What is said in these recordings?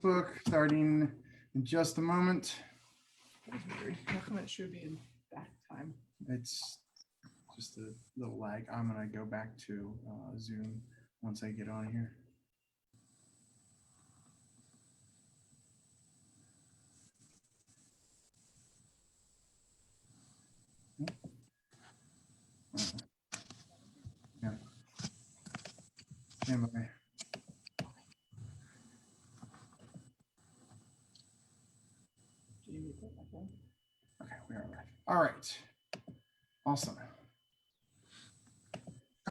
Book starting in just a moment. That's weird. How come it should be in back time? It's just a little lag. I'm gonna go back to Zoom once I get on here. Yeah. Anyway. Okay, we are live. All right. Awesome.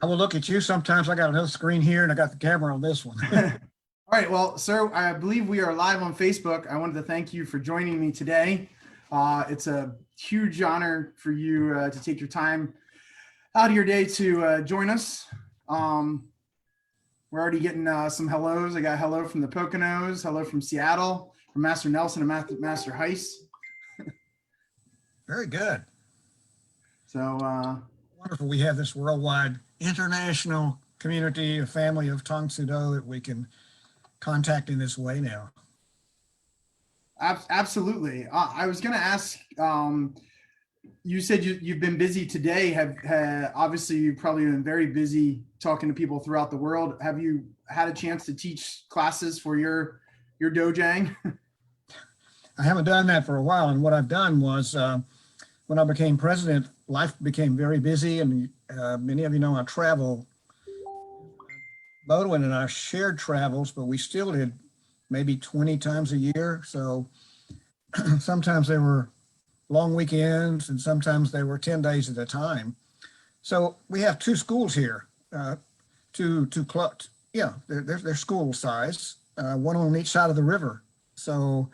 I will look at you sometimes. I got another screen here and I got the camera on this one. All right. Well, sir, I believe we are live on Facebook. I wanted to thank you for joining me today. It's a huge honor for you to take your time out of your day to join us. We're already getting some hellos. I got hello from the Poconos, hello from Seattle, from Master Nelson and Master Heiss. Very good. So wonderful. We have this worldwide international community, a family of Tong Sudo that we can contact in this way now. Absolutely. I was going to ask, you said you've been busy today. Obviously you've probably been very busy talking to people throughout the world. Have you had a chance to teach classes for your dojang? I haven't done that for a while. And what I've done was when I became president, life became very busy. And many of you know I travel. Beaudoin and I shared travels, but we still did maybe 20 times a year. So sometimes they were long weekends and sometimes they were 10 days at a time. So we have two schools here, two clubs. Yeah, they're school size, one on each side of the river. So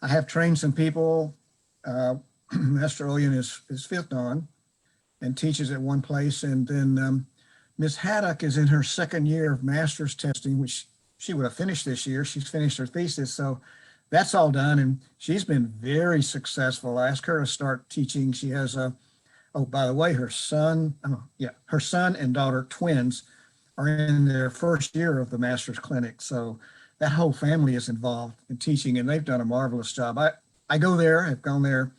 I have trained some people. Master Oyen is fifth on and teaches at one place. And then Miss Haddock is in her second year of master's testing, which she would have finished this year. She's finished her thesis. So that's all done. And she's been very successful. I asked her to start teaching. She has oh, by the way, her son and daughter, twins, are in their first year of the master's clinic. So that whole family is involved in teaching and they've done a marvelous job. I go there, have gone there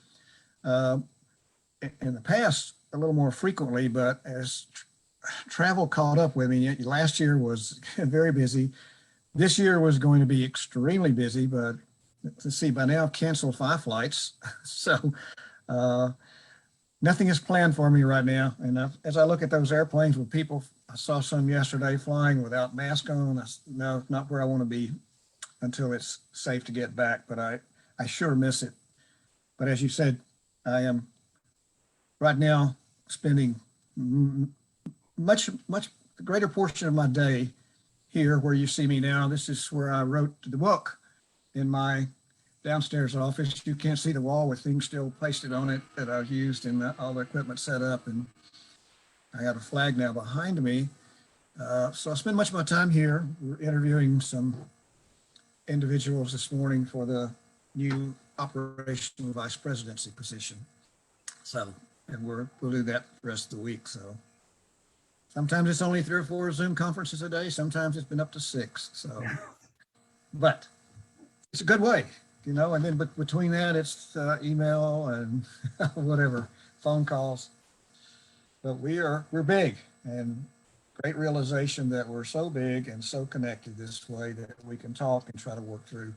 in the past a little more frequently, but as travel caught up with me, last year was very busy. This year was going to be extremely busy, but let's see, by now I've canceled 5 flights. So nothing is planned for me right now. And as I look at those airplanes with people, I saw some yesterday flying without mask on. No, not where I want to be until it's safe to get back, but I sure miss it. But as you said, I am right now spending much the greater portion of my day here where you see me now. This is where I wrote the book in my downstairs office. You can't see the wall with things still pasted on it that I've used and all the equipment set up. And I got a flag now behind me. So I spend much of my time here. We're interviewing some individuals this morning for the new operational vice presidency position. So, and we'll do that the rest of the week. So sometimes it's only 3 or 4 Zoom conferences a day. Sometimes it's been up to 6. So, but it's a good way, you know, and then but between that, it's email and whatever, phone calls. But we're big, and great realization that we're so big and so connected this way that we can talk and try to work through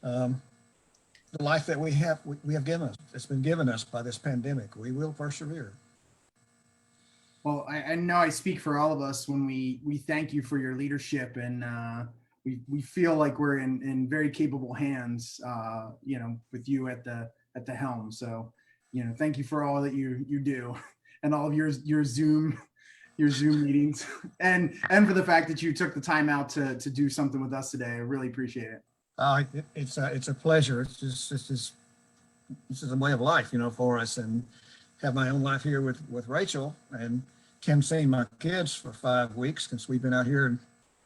the life that we have given us. It's been given us by this pandemic. We will persevere. Well, I know I speak for all of us when we thank you for your leadership, and we feel like we're in very capable hands, you know, with you at the helm. So, you know, thank you for all that you do, and all of your Zoom meetings, and for the fact that you took the time out to do something with us today. I really appreciate it. It's a pleasure. It's just this is a way of life, you know, for us, and have my own life here with Rachel, and Kim seeing my kids for 5 weeks since we've been out here in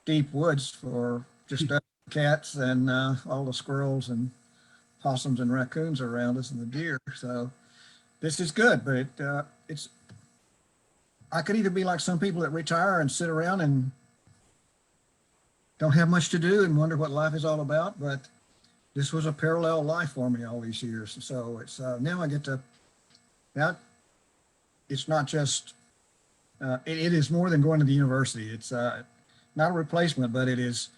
deep woods for just cats and all the squirrels and possums and raccoons around us and the deer. So this is good, but I could either be like some people that retire and sit around and don't have much to do and wonder what life is all about, but this was a parallel life for me all these years. So it's now I get to, now it's not just, it is more than going to the university. It's not a replacement, but it's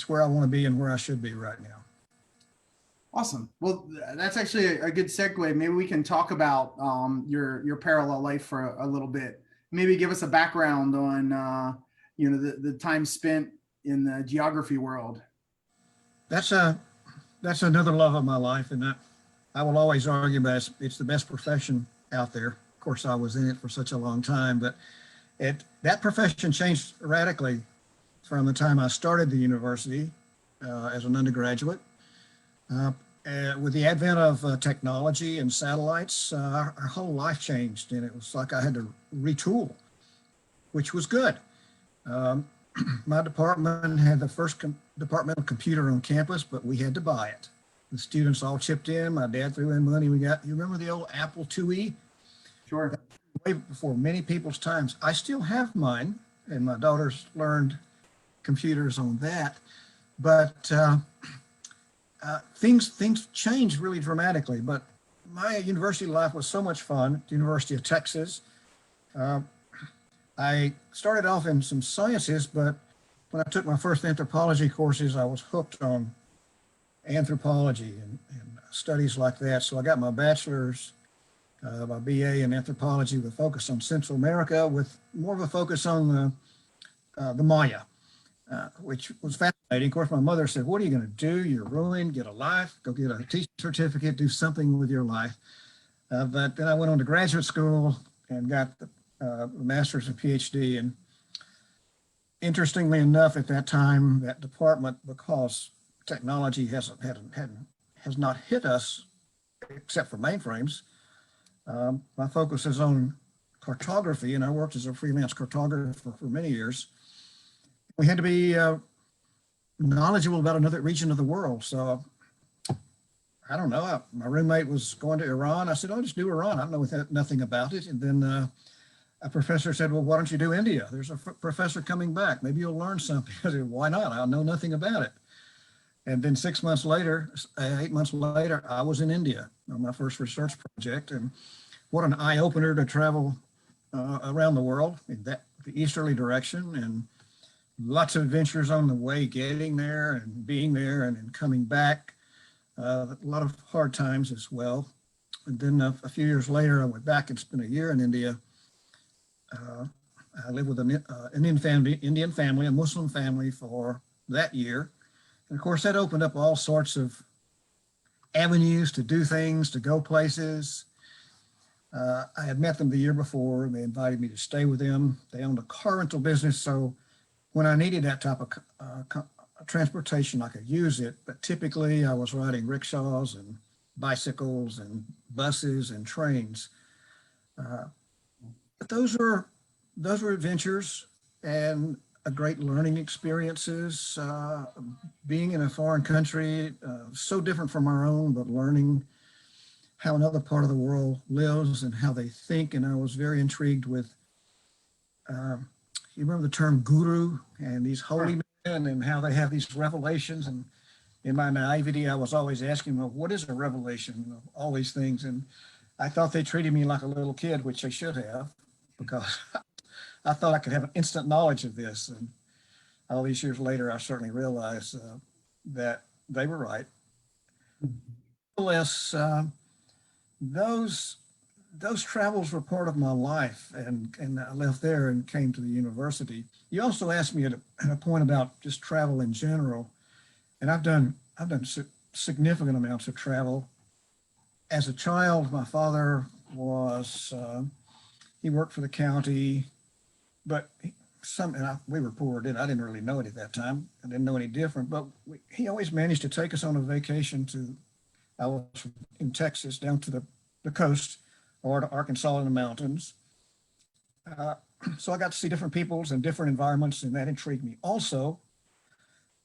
where I want to be and where I should be right now. Awesome. Well, that's actually a good segue. Maybe we can talk about your parallel life for a little bit. Maybe give us a background on the time spent in the geography world. That's another love of my life, and I will always argue that it's the best profession out there. Of course, I was in it for such a long time, but that profession changed radically from the time I started the university as an undergraduate. With the advent of technology and satellites, our whole life changed, and it was like I had to retool, which was good. My department had the first departmental computer on campus, but we had to buy it. The students all chipped in. My dad threw in money. You remember the old Apple IIe? Sure. Way before many people's times. I still have mine, and my daughters learned computers on that. But things changed really dramatically. But my university life was so much fun at the University of Texas. I started off in some sciences, but when I took my first anthropology courses, I was hooked on anthropology and studies like that. So I got my bachelor's, my BA in anthropology with focus on Central America, with more of a focus on the Maya, which was fascinating. Of course, my mother said, "What are you going to do? You're ruined. Get a life. Go get a teaching certificate. Do something with your life." But then I went on to graduate school and got the master's and PhD. And interestingly enough, at that time, that department, because technology has not hit us except for mainframes, my focus is on cartography, and I worked as a freelance cartographer for many years. We had to be knowledgeable about another region of the world. So I don't know, my roommate was going to Iran. I said, "I'll just do Iran. I know nothing about it." And then a professor said, "Well, why don't you do India? There's a professor coming back. Maybe you'll learn something." I said, "Why not? I know nothing about it." And then 8 months later, I was in India on my first research project. And what an eye opener to travel around the world in the easterly direction, and lots of adventures on the way, getting there and being there and then coming back. A lot of hard times as well. And then a few years later, I went back and spent a year in India. I lived with an Indian family, a Muslim family for that year. And of course, that opened up all sorts of avenues to do things, to go places. I had met them the year before, and they invited me to stay with them. They owned a car rental business, so when I needed that type of transportation, I could use it. But typically, I was riding rickshaws and bicycles and buses and trains. But those were adventures and a great learning experiences. Being in a foreign country, so different from our own, but learning how another part of the world lives and how they think. And I was very intrigued with, you remember the term guru and these holy men and how they have these revelations. And in my naivety, I was always asking, "Well, what is a revelation?" All these things. And I thought they treated me like a little kid, which they should have, because I thought I could have an instant knowledge of this. And all these years later, I certainly realized that they were right. Nevertheless, those travels were part of my life, and I left there and came to the university. You also asked me at a point about just travel in general, and I've done significant amounts of travel. As a child, my father was he worked for the county, but we were poor. I didn't really know it at that time. I didn't know any different, but he always managed to take us on a vacation I was in Texas, down to the coast, or to Arkansas in the mountains. So I got to see different peoples and different environments, and that intrigued me also,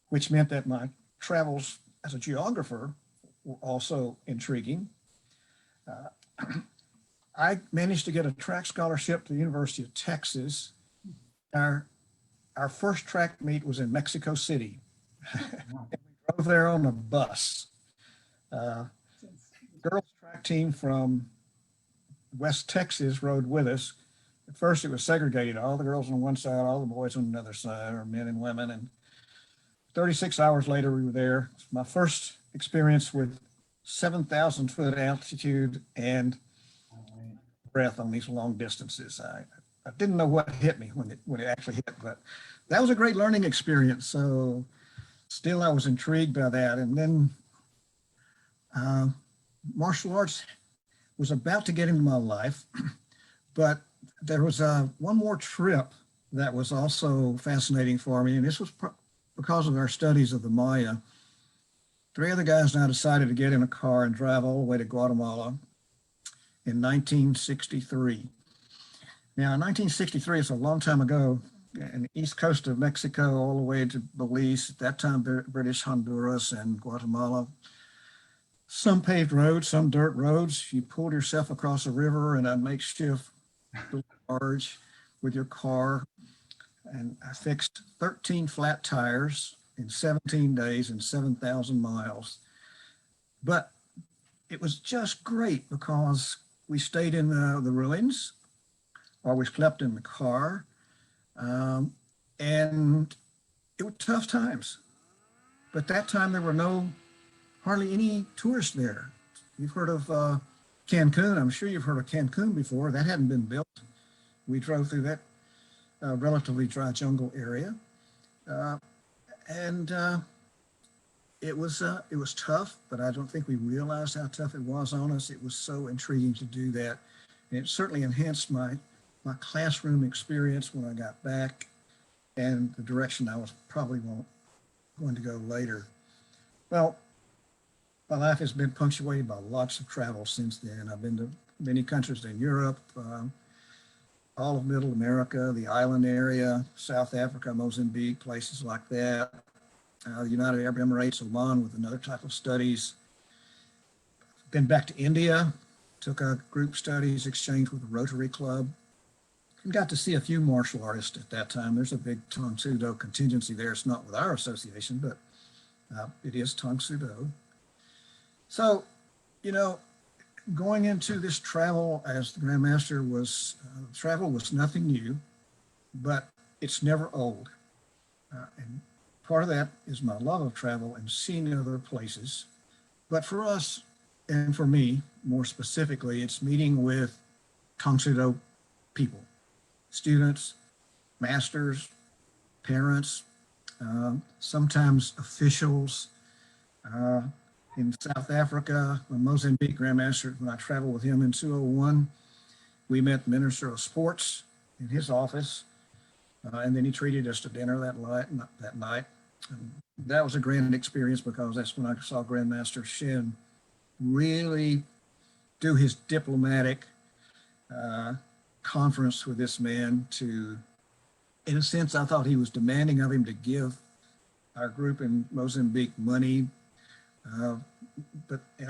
which meant that my travels as a geographer were also intriguing. I managed to get a track scholarship to the University of Texas. Our first track meet was in Mexico City. We drove there on a bus. Uh, Girls track team from West Texas rode with us. At first, it was segregated. All the girls on one side, all the boys on another side, or men and women. And 36 hours later, we were there. It was my first experience with 7,000 foot altitude and breath on these long distances. I didn't know what hit me when it actually hit, but that was a great learning experience. So still, I was intrigued by that. And then martial arts was about to get into my life, but there was one more trip that was also fascinating for me, and this was because of our studies of the Maya. 3 other guys and I decided to get in a car and drive all the way to Guatemala in 1963. Now, in 1963, it's a long time ago, and the east coast of Mexico all the way to Belize, at that time British Honduras and Guatemala. Some paved roads, some dirt roads. You pulled yourself across a river in a makeshift barge with your car. And I fixed 13 flat tires in 17 days and 7,000 miles. But it was just great because we stayed in the ruins, or we slept in the car. And it was tough times. But that time there were hardly any tourists there. You've heard of Cancun. I'm sure you've heard of Cancun before. That hadn't been built. We drove through that relatively dry jungle area. And it was tough, but I don't think we realized how tough it was on us. It was so intriguing to do that. And it certainly enhanced my classroom experience when I got back, and the direction I was probably going to go later. Well, my life has been punctuated by lots of travel since then. I've been to many countries in Europe, all of Middle America, the island area, South Africa, Mozambique, places like that. The United Arab Emirates, Oman with another type of studies. Been back to India, took a group studies exchange with the Rotary Club, and got to see a few martial artists at that time. There's a big Tang Soo Do contingency there. It's not with our association, but it is Tang Soo Do. So, going into this travel as the Grandmaster travel was nothing new, but it's never old. And part of that is my love of travel and seeing other places. But for us, and for me, more specifically, it's meeting with Tang Soo Do people, students, masters, parents, sometimes officials. In South Africa, when Mozambique Grandmaster, when I traveled with him in 2001, we met the Minister of Sports in his office, and then he treated us to dinner that night. And that was a grand experience because that's when I saw Grandmaster Shin really do his diplomatic conference with this man to, in a sense, I thought he was demanding of him to give our group in Mozambique money. And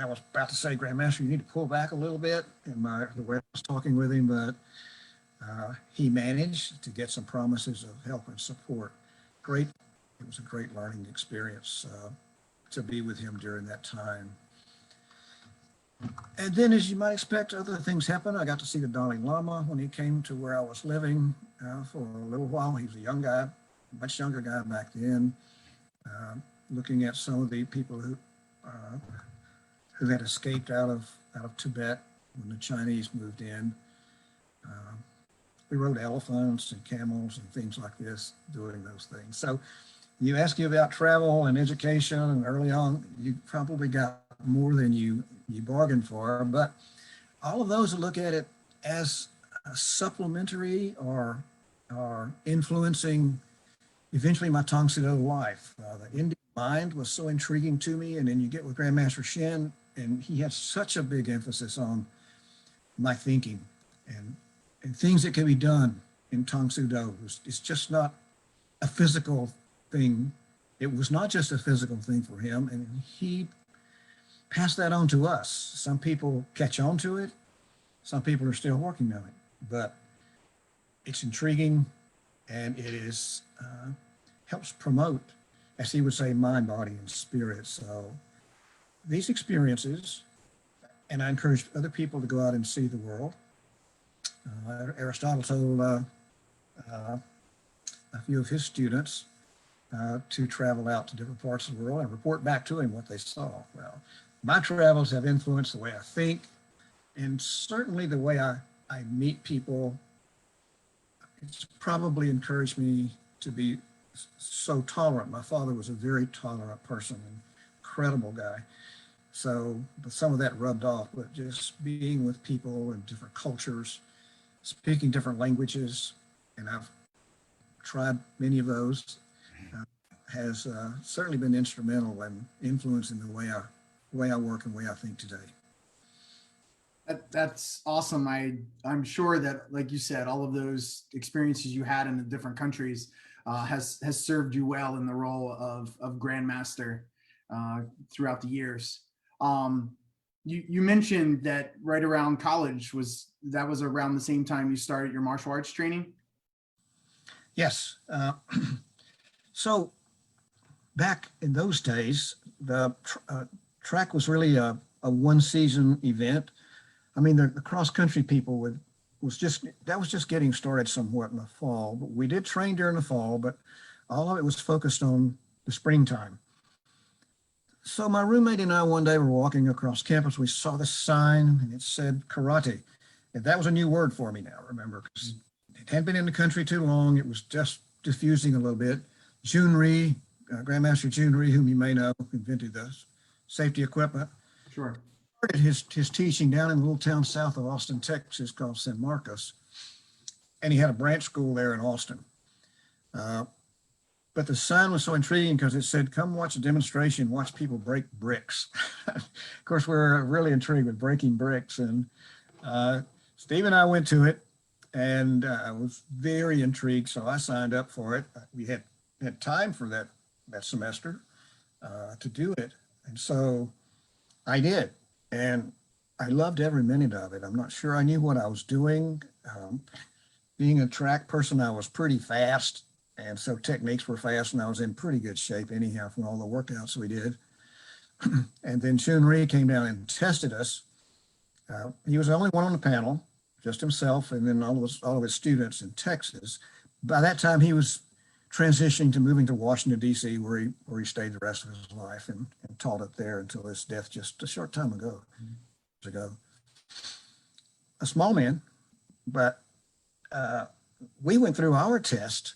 I was about to say, Grandmaster, you need to pull back a little bit in the way I was talking with him, but he managed to get some promises of help and support. It was a great learning experience to be with him during that time. And then, as you might expect, other things happened. I got to see the Dalai Lama when he came to where I was living for a little while. He was a young guy, much younger guy back then, looking at some of the people who had escaped out of Tibet when the Chinese moved in. We rode elephants and camels and things like this, doing those things. So you ask you about travel and education, and early on, you probably got more than you bargained for, but all of those look at it as a supplementary or influencing eventually my Tang Soo Do life. The Indian mind was so intriguing to me, and then you get with Grandmaster Shin, and he had such a big emphasis on my thinking and things that can be done in Tang Soo Do. It's just not a physical thing. It was not just a physical thing for him, and he passed that on to us. Some people catch on to it. Some people are still working on it, but it's intriguing, and it is helps promote as he would say, mind, body, and spirit. So these experiences, and I encourage other people to go out and see the world. Aristotle told a few of his students to travel out to different parts of the world and report back to him what they saw. Well, my travels have influenced the way I think, and certainly the way I meet people. It's probably encouraged me to be so tolerant. My father was a very tolerant person, an incredible guy. So some of that rubbed off, but just being with people in different cultures, speaking different languages, and I've tried many of those, has certainly been instrumental in influencing the way I work and the way I think today. That's awesome. I'm sure that, like you said, all of those experiences you had in the different countries has served you well in the role of Grandmaster throughout the years. You mentioned that right around college was around the same time you started your martial arts training. Yes. So back in those days, the track was really a one-season event. I mean, the cross-country people was just getting started somewhat in the fall. But we did train during the fall, but all of it was focused on the springtime. So my roommate and I one day were walking across campus. We saw this sign and it said karate. And that was a new word for me now, remember, because it hadn't been in the country too long. It was just diffusing a little bit. Jun Rhee, Grandmaster Jun Rhee, whom you may know, invented the safety equipment. Sure. Started his teaching down in a little town south of Austin, Texas called San Marcos. And he had a branch school there in Austin. But the sign was so intriguing because it said, come watch a demonstration, watch people break bricks. Of course, we were really intrigued with breaking bricks. And Steve and I went to it, and I was very intrigued. So I signed up for it. We had time for that semester to do it. And so I did. And I loved every minute of it. I'm not sure I knew what I was doing. Being a track person, I was pretty fast. And so techniques were fast, and I was in pretty good shape anyhow from all the workouts we did. And then Jun Rhee came down and tested us. He was the only one on the panel, just himself, and then all of his students in Texas. By that time, he was transitioning to moving to Washington, D.C., where he stayed the rest of his life and taught it there until his death just a short time ago. A small man, but we went through our test.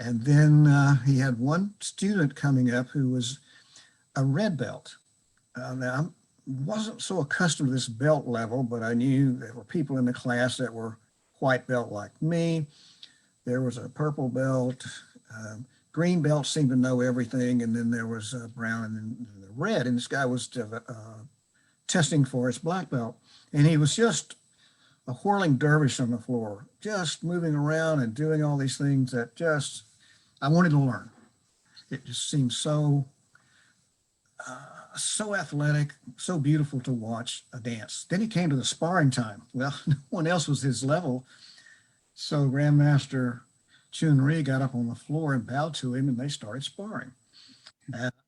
And then he had one student coming up who was a red belt. Now, I wasn't so accustomed to this belt level, but I knew there were people in the class that were white belt like me. There was a purple belt. Green belt seemed to know everything. And then there was brown and then the red. And this guy was testing for his black belt. And he was just a whirling dervish on the floor, just moving around and doing all these things that just I wanted to learn. It just seemed so athletic, so beautiful to watch a dance. Then he came to the sparring time. Well, no one else was his level. So Grandmaster Jun Rhee got up on the floor and bowed to him, and they started sparring.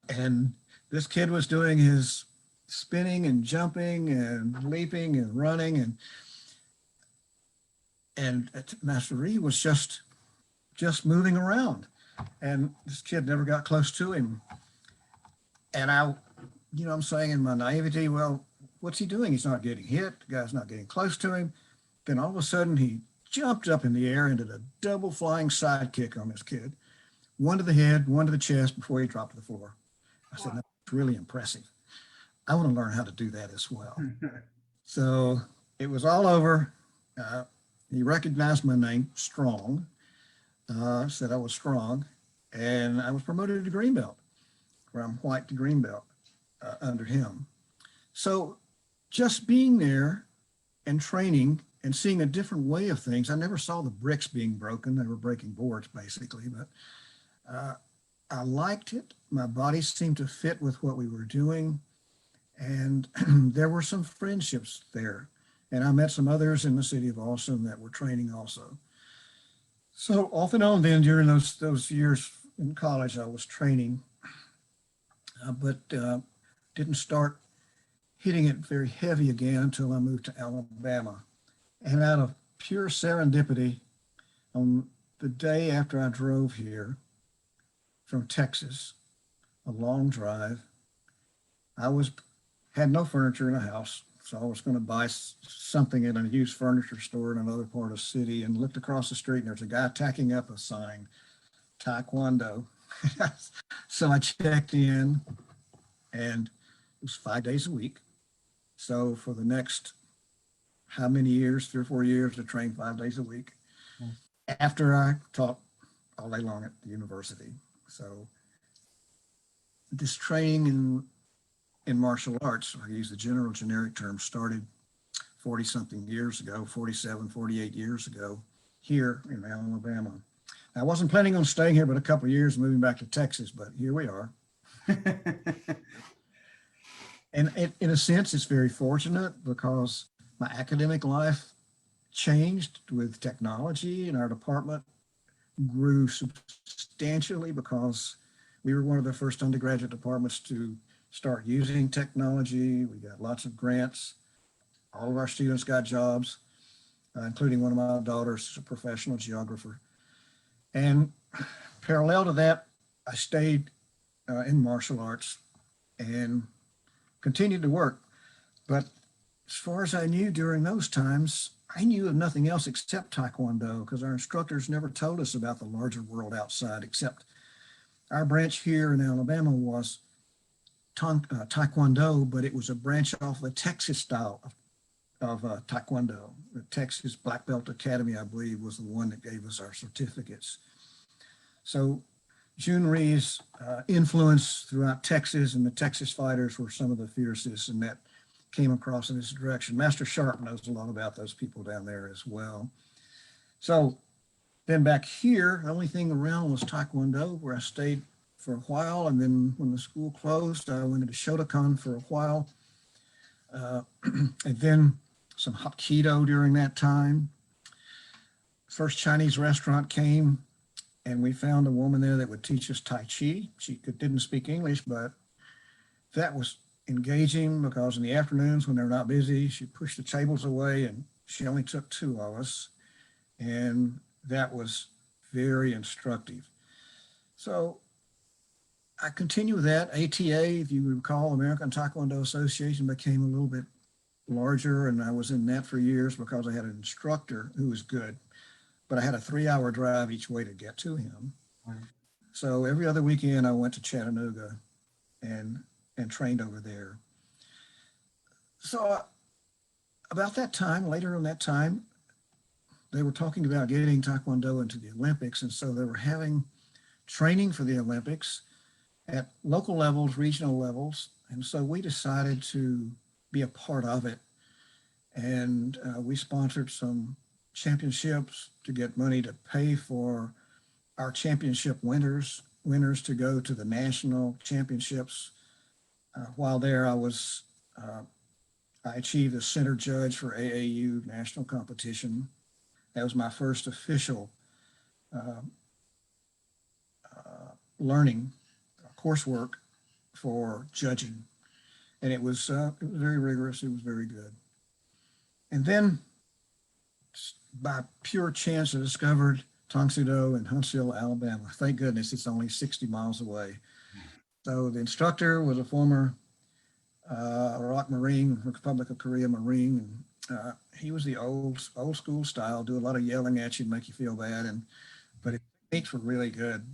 And this kid was doing his spinning and jumping and leaping and running, and Master Rhee was just moving around. And this kid never got close to him. And I'm saying in my naivety, well, what's he doing? He's not getting hit. The guy's not getting close to him. Then all of a sudden he jumped up in the air and did a double flying side kick on this kid. One to the head, one to the chest before he dropped to the floor. I said, that's really impressive. I want to learn how to do that as well. So it was all over. He recognized my name, Strong. Said I was strong, and I was promoted to green belt, from white to green belt under him. So just being there and training and seeing a different way of things, I never saw the bricks being broken. They were breaking boards basically, but I liked it. My body seemed to fit with what we were doing, and there were some friendships there. And I met some others in the city of Austin that were training also. So off and on then during those years in college, I was training but didn't start hitting it very heavy again until I moved to Alabama. And out of pure serendipity, on the day after I drove here from Texas, a long drive, I had no furniture in the house, so I was going to buy something at a used furniture store in another part of the city, and looked across the street, and there's a guy tacking up a sign, Taekwondo. So I checked in, and it was 5 days a week. So for the next how many years, 3 or 4 years, to train 5 days a week. After I taught all day long at the university. So this training in martial arts, I use the general generic term, started 40 something years ago, 47, 48 years ago, here in Alabama. I wasn't planning on staying here but a couple of years, moving back to Texas, but here we are. And in a sense, it's very fortunate because my academic life changed with technology, and our department grew substantially because we were one of the first undergraduate departments to start using technology. We got lots of grants. All of our students got jobs, including one of my daughters, who's a professional geographer. And parallel to that, I stayed in martial arts and continued to work. But as far as I knew during those times, I knew of nothing else except Taekwondo, because our instructors never told us about the larger world outside, except our branch here in Alabama was Taekwondo, but it was a branch off the Texas style of Taekwondo. The Texas Black Belt Academy, I believe, was the one that gave us our certificates. So Jun Ree's influence throughout Texas, and the Texas fighters were some of the fiercest, and that came across in this direction. Master Sharp knows a lot about those people down there as well. So then back here, the only thing around was Taekwondo, where I stayed for a while. And then when the school closed, I went into Shotokan for a while. And then some Hapkido during that time. First Chinese restaurant came, and we found a woman there that would teach us Tai Chi. She didn't speak English, but that was engaging because in the afternoons when they're not busy, she pushed the tables away, and she only took two of us. And that was very instructive. So I continue with that. ATA, if you recall, American Taekwondo Association, became a little bit larger, and I was in that for years because I had an instructor who was good, but I had a 3-hour drive each way to get to him. Right. So every other weekend I went to Chattanooga and trained over there. So about that time, later in that time, they were talking about getting Taekwondo into the Olympics. And so they were having training for the Olympics at local levels, regional levels. And so we decided to be a part of it. And we sponsored some championships to get money to pay for our championship winners to go to the national championships. While there, I achieved a center judge for AAU national competition. That was my first official learning coursework for judging. And it was very rigorous. It was very good. And then by pure chance, I discovered Tong Soo Do in Huntsville, Alabama. Thank goodness it's only 60 miles away. So the instructor was a former Iraq Marine, Republic of Korea Marine. And he was the old school style, do a lot of yelling at you to make you feel bad. But his techniques were really good.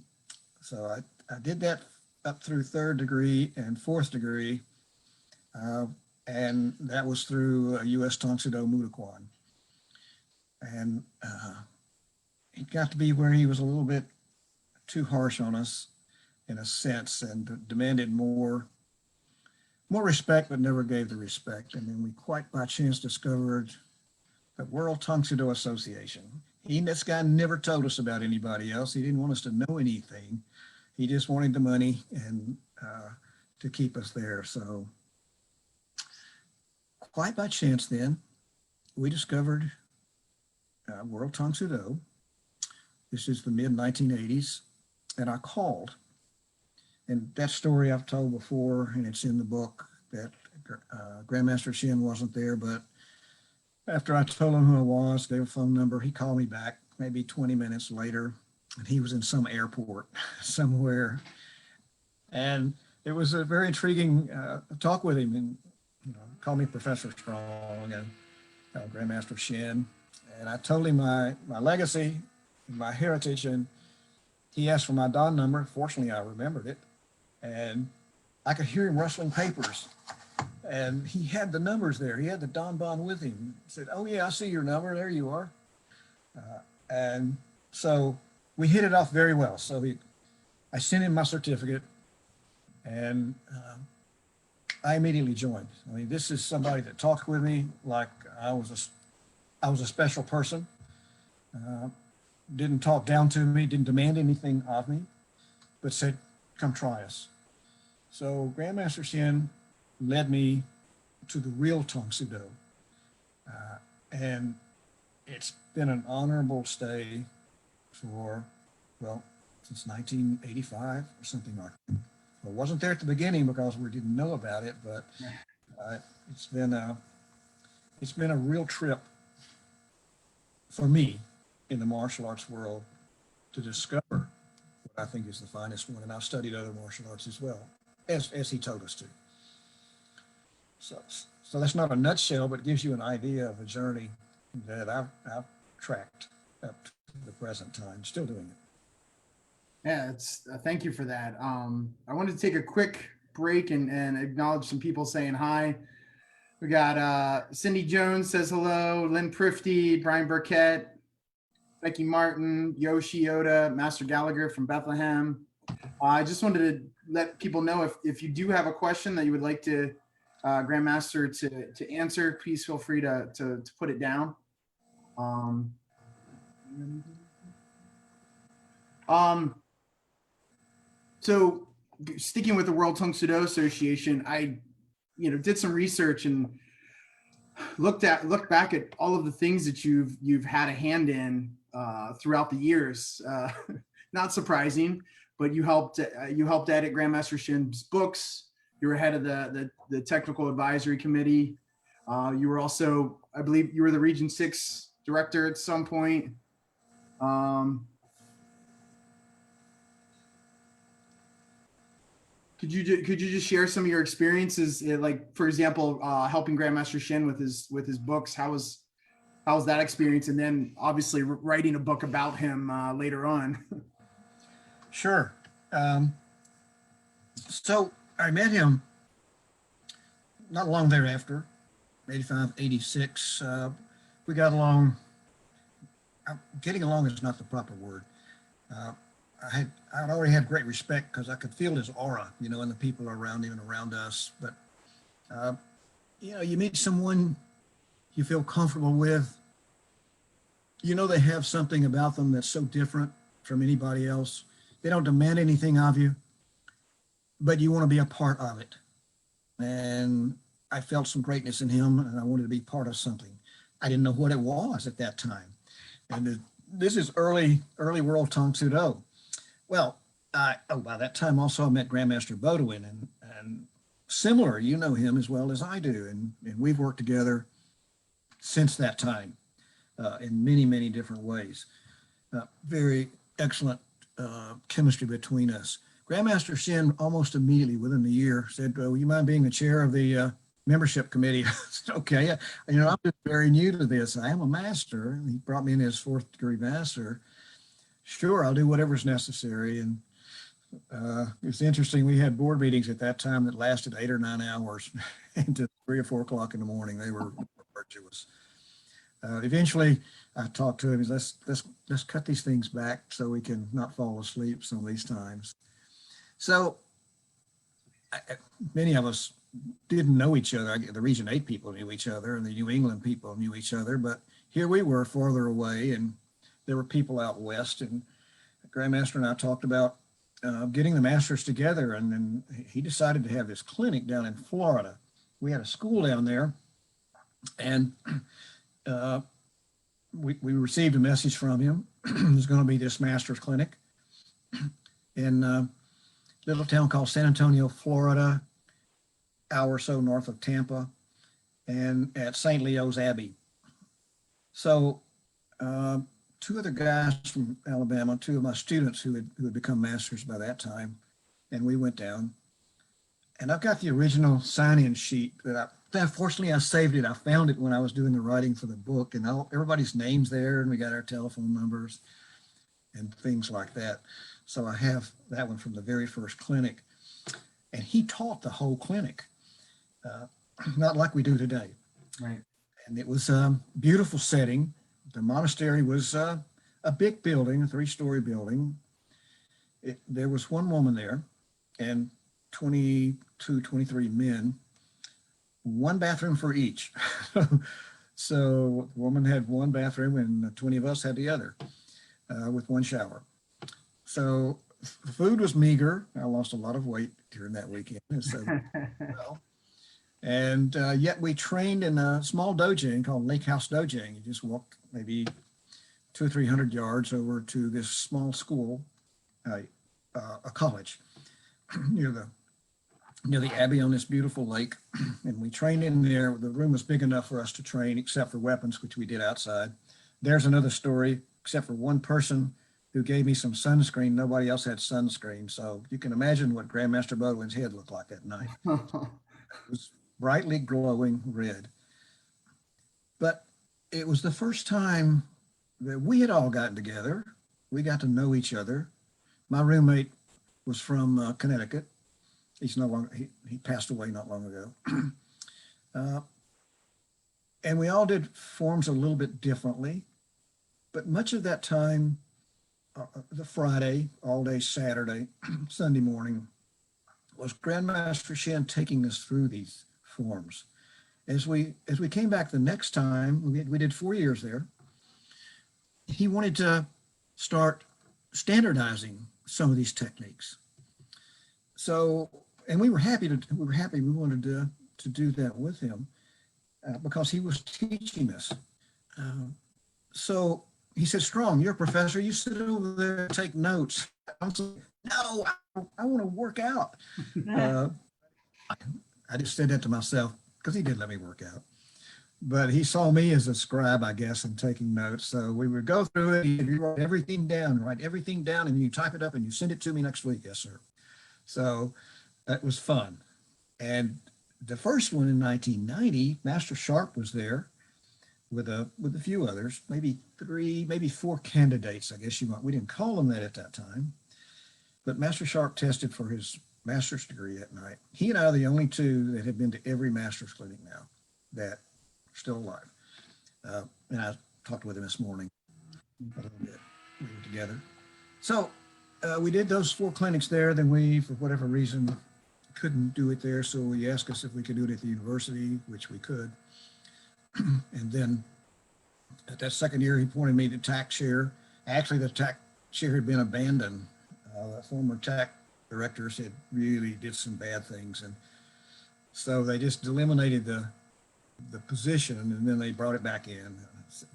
So I did that up through 3rd degree and 4th degree. And that was through U.S. Tong Soo Do Mudokwan. And it got to be where he was a little bit too harsh on us in a sense, and demanded more respect, but never gave the respect. And then we quite by chance discovered the World Tong Soo Do Association. This guy never told us about anybody else. He didn't want us to know anything. He just wanted the money and to keep us there. So quite by chance then, we discovered World Tong Soo Do. This is the mid-1980s. And I called And that story I've told before, and it's in the book, that Grandmaster Shin wasn't there, but after I told him who I was, gave a phone number, he called me back maybe 20 minutes later, and he was in some airport somewhere. And it was a very intriguing talk with him, and called me Professor Strong and Grandmaster Shin. And I told him my legacy, my heritage, and he asked for my Don number. Fortunately, I remembered it. And I could hear him rustling papers. And he had the numbers there. He had the Don Bond with him. He said, "Oh, yeah, I see your number. There you are." And so we hit it off very well. So I sent him my certificate, and I immediately joined. I mean, this is somebody that talked with me like I was a special person. Didn't talk down to me, didn't demand anything of me, but said, "Come try us." So Grandmaster Shin led me to the real Tong Soo Do. And it's been an honorable stay for, well, since 1985 or something like that. I wasn't there at the beginning because we didn't know about it, but it's been a real trip for me in the martial arts world to discover what I think is the finest one. And I've studied other martial arts as well, as he told us to. So that's not a nutshell, but it gives you an idea of a journey that I've tracked up to the present time, still doing it. Yeah, it's thank you for that. I wanted to take a quick break and acknowledge some people saying hi. We got Cindy Jones says hello, Lynn Prifty, Brian Burkett, Becky Martin, Yoshi Oda, Master Gallagher from Bethlehem. I just wanted to let people know if you do have a question that you would like to Grandmaster to answer, please feel free to put it down. So sticking with the World Tong Soo Do Association, I did some research and looked back at all of the things that you've had a hand in throughout the years. Not surprising, but you helped edit Grandmaster Shin's books. You were head of the technical advisory committee. You were also, I believe, you were the Region 6 director at some point. Could you just share some of your experiences, like for example, helping Grandmaster Shin with his books? How was that experience? And then obviously writing a book about him later on. Sure. So I met him not long thereafter, 85, 86. We got along. Getting along is not the proper word. I'd already had great respect because I could feel his aura, and the people around him and around us. But, you meet someone you feel comfortable with, they have something about them that's so different from anybody else. They don't demand anything of you, but you want to be a part of it. And I felt some greatness in him, and I wanted to be part of something. I didn't know what it was at that time. And this is early World Tong Soo Do. Well, by that time also I met Grandmaster Beaudoin, and similar, you know him as well as I do, and we've worked together since that time in many, many different ways. Very excellent chemistry between us. Grandmaster Shin almost immediately within the year said, "Well, you mind being the chair of the membership committee?" I said, "Okay, I'm just very new to this. I am a master." He brought me in as 4th degree master. Sure, I'll do whatever's necessary. And it's interesting. We had board meetings at that time that lasted 8 or 9 hours into 3 or 4 o'clock in the morning. They were arduous. Eventually, I talked to him. He said, let's cut these things back so we can not fall asleep some of these times. So many of us didn't know each other. The Region 8 people knew each other, and the New England people knew each other. But here we were farther away, and there were people out west. And Grandmaster and I talked about getting the masters together, and then he decided to have this clinic down in Florida. We had a school down there, and we received a message from him. There's going to be this master's clinic, and little town called San Antonio, Florida, hour or so north of Tampa, and at St. Leo's Abbey. So two other guys from Alabama, two of my students who had become masters by that time, and we went down. And I've got the original sign-in sheet fortunately I saved it. I found it when I was doing the writing for the book, and everybody's names there, and we got our telephone numbers and things like that. So I have that one from the very first clinic, and he taught the whole clinic, not like we do today. Right. And it was a beautiful setting. The monastery was a big building, a 3-story building. There was one woman there and 22, 23 men, one bathroom for each. So the woman had one bathroom and 20 of us had the other, with one shower. So the food was meager. I lost a lot of weight during that weekend. So, well, and yet we trained in a small dojang called Lake House Dojang. You just walk maybe 200 or 300 yards over to this small school, a college near the Abbey on this beautiful lake. And we trained in there. The room was big enough for us to train, except for weapons, which we did outside. There's another story, except for one person who gave me some sunscreen. Nobody else had sunscreen. So you can imagine what Grandmaster Beaudoin's head looked like that night. It was brightly glowing red. But it was the first time that we had all gotten together. We got to know each other. My roommate was from Connecticut. He's no longer, he passed away not long ago. And we all did forms a little bit differently, but much of that time, the Friday, all day Saturday, Sunday morning, was Grandmaster Shin taking us through these forms. As we came back the next time, we did 4 years there. He wanted to start standardizing some of these techniques. So, and we wanted to do that with him because he was teaching us. So he said, Strong, you're a professor, you sit over there and take notes. I was like, no, I want to work out. I just said that to myself because he did let me work out. But he saw me as a scribe, I guess, and taking notes. So we would go through it. You write everything down, and you type it up and you send it to me next week. Yes, sir. So that was fun. And the first one in 1990, Master Sharp was there with a few others, maybe 3, maybe 4 candidates, I guess you might. We didn't call them that at that time. But Master Sharp tested for his master's degree that night. He and I are the only 2 that have been to every master's clinic now that are still alive. And I talked with him this morning a little bit. We were together. So we did those 4 clinics there. Then we, for whatever reason, couldn't do it there. So he asked us if we could do it at the university, which we could. And then at that second year, he appointed me to TAC chair. Actually, the TAC chair had been abandoned. The former TAC directors had really did some bad things. And so they just eliminated the position, and then they brought it back in.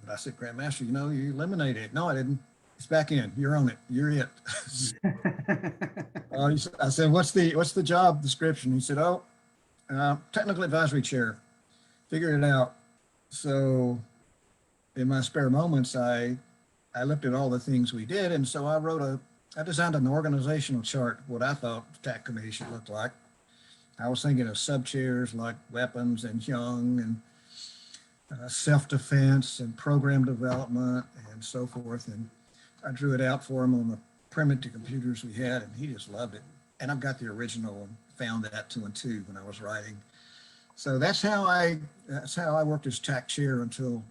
But I said, Grandmaster, you eliminated it. No, I didn't. It's back in. You're on it. You're it. I said, what's the job description? He said, technical advisory chair. Figured it out. So in my spare moments, I looked at all the things we did. And so I designed an organizational chart, what I thought the TAC committee should look like. I was thinking of sub-chairs like weapons and Young and self-defense and program development and so forth. And I drew it out for him on the primitive computers we had, and he just loved it. And I've got the original and found that 2 and 2 when I was writing. So that's how I worked as TAC chair until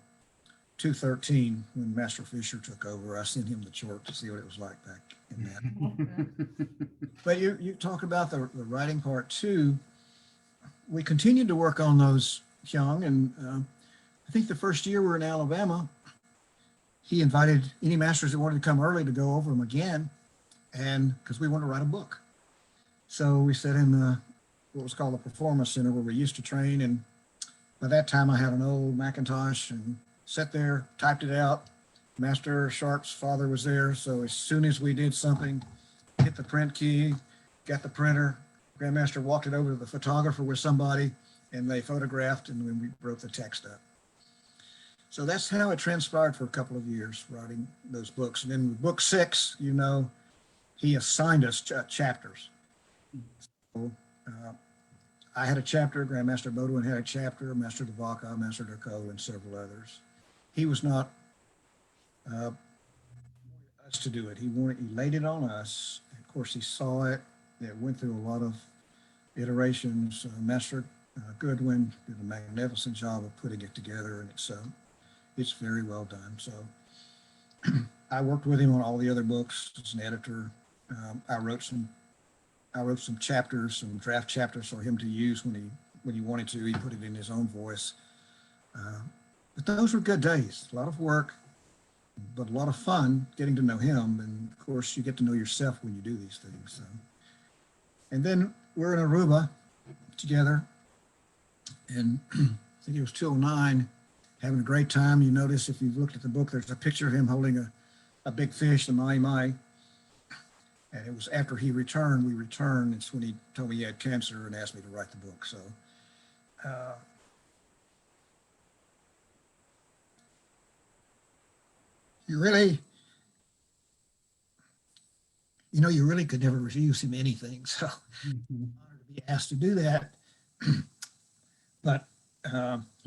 2013 when Master Fisher took over. I sent him the chart to see what it was like back in that. But you talk about the writing part too. We continued to work on those, Young, and I think the first year we were in Alabama, he invited any masters that wanted to come early to go over them again, and because we wanted to write a book. So we sat in what was called the Performance Center where we used to train, and by that time I had an old Macintosh and sat there, typed it out. Master Sharp's father was there, so as soon as we did something, hit the print key, got the printer. Grandmaster walked it over to the photographer with somebody, and they photographed, and then we wrote the text up. So that's how it transpired for a couple of years, writing those books. And then with book 6, you know, he assigned us chapters. So, I had a chapter, Grandmaster Beaudoin had a chapter, Master Devaka, Master Derko, and several others. He was not us to do it. He laid it on us. Of course, he saw it. It went through a lot of iterations. Master Goodwin did a magnificent job of putting it together, and it's very well done. So I worked with him on all the other books as an editor. I wrote some chapters, some draft chapters for him to use when he wanted to. He put it in his own voice. But those were good days. A lot of work, but a lot of fun getting to know him. And of course, you get to know yourself when you do these things. So. And then we're in Aruba together, and I think it was 2009, having a great time. You notice if you've looked at the book, there's a picture of him holding a big fish, the mai mai. And it was after we returned, it's when he told me he had cancer and asked me to write the book. So you really could never refuse him anything. So I'm honored to be asked to do that. But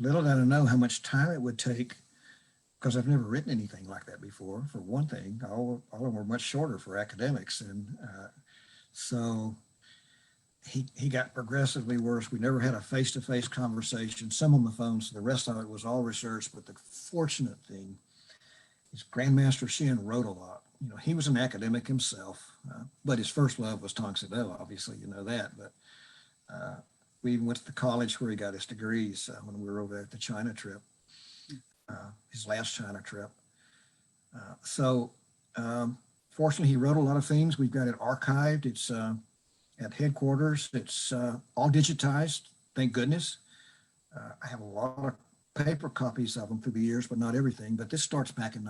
little did I know how much time it would take, because I've never written anything like that before, for one thing. All of them were much shorter for academics. And so he got progressively worse. We never had a face-to-face conversation, some on the phone, so the rest of it was all research. But the fortunate thing is Grandmaster Shin wrote a lot. You know, he was an academic himself, but his first love was Tang Soo, obviously, you know that. But we even went to the college where he got his degrees when we were over at the China trip, his last China trip. Fortunately, he wrote a lot of things. We've got it archived. It's at headquarters. It's all digitized, thank goodness. I have a lot of paper copies of them through the years, but not everything. But this starts back in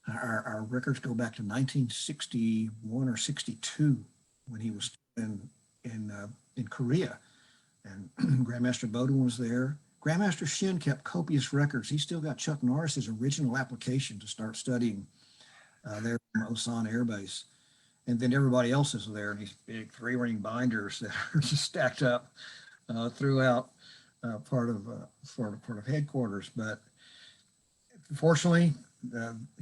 our records go back to 1961 or 62 when he was in Korea, and Grandmaster Beaudoin was there. Grandmaster Shin kept copious records. He still got Chuck Norris's original application to start studying there from Osan Air Base. And then everybody else is there in these big 3-ring binders that are just stacked up throughout part of headquarters. But fortunately,